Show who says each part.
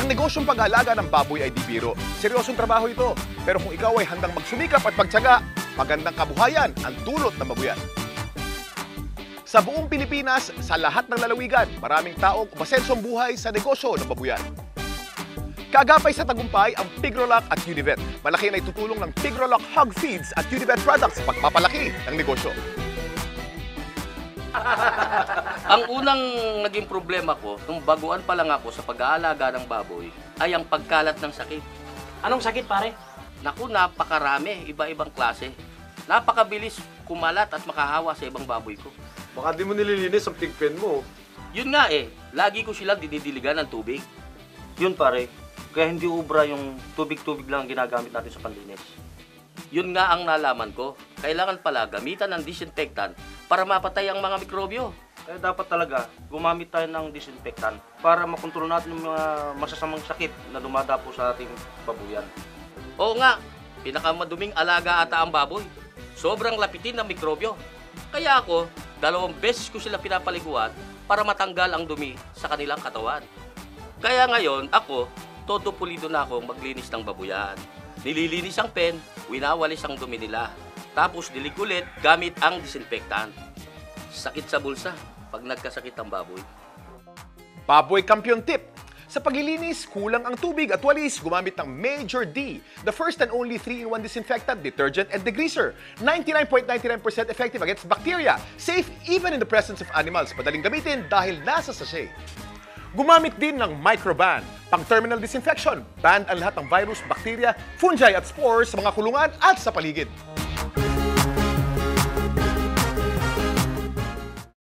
Speaker 1: Ang negosyong pag-aalaga ng baboy ay di biro. Seryosong trabaho ito. Pero kung ikaw ay handang magsumikap at magtiyaga, magandang kabuhayan ang dulot ng babuyan. Sa buong Pilipinas, sa lahat ng lalawigan, maraming taong umasensong buhay sa negosyo ng babuyan. Kagapay sa tagumpay ang Pigrolac at Univet. Malaki na itutulong ng Pigrolac Hog Feeds at Univet products sa pagpapalaki ng negosyo.
Speaker 2: Ang unang naging problema ko, nung baguan pa lang ako sa pag-aalaga ng baboy, ay ang pagkalat ng sakit.
Speaker 3: Anong sakit, pare?
Speaker 2: Naku, napakarami, iba-ibang klase. Napakabilis kumalat at makahawa sa ibang baboy ko.
Speaker 4: Baka di mo nililinis ang pigpen mo.
Speaker 2: Yun nga lagi ko silang didiligan ng tubig.
Speaker 3: Yun, pare. Kaya hindi ubra yung tubig-tubig lang ang ginagamit natin sa panlinis.
Speaker 2: Yun nga ang nalaman ko. Kailangan pala gamitan ng disinfectant para mapatay ang mga mikrobyo.
Speaker 3: Kaya dapat talaga gumamit tayo ng disinfectant para makontrol natin yung mga masasamang sakit na dumadapo sa ating babuyan.
Speaker 2: Oo nga, pinakamaduming alaga ata ang baboy. Sobrang lapitin ng mikrobyo. Kaya ako, 2 beses ko sila pinapaliguan para matanggal ang dumi sa kanilang katawan. Kaya ngayon, ako, todo pulido na akong maglinis ng babuyan. Nililinis ang pen, winawalis ang dumi nila. Tapos dilikulit gamit ang disinfectant. Sakit sa bulsa pag nagkasakit ang baboy.
Speaker 1: Baboy Kampiyon Tip. Sa paglilinis, kulang ang tubig at walis, gumamit ng Major D, the first and only 3-in-1 disinfectant, detergent, and degreaser. 99.99% effective against bacteria. Safe even in the presence of animals. Madaling gamitin dahil nasa sachet. Gumamit din ng Microban, pang-terminal disinfection. Banned ang lahat ng virus, bacteria, fungi at spores sa mga kulungan at sa paligid.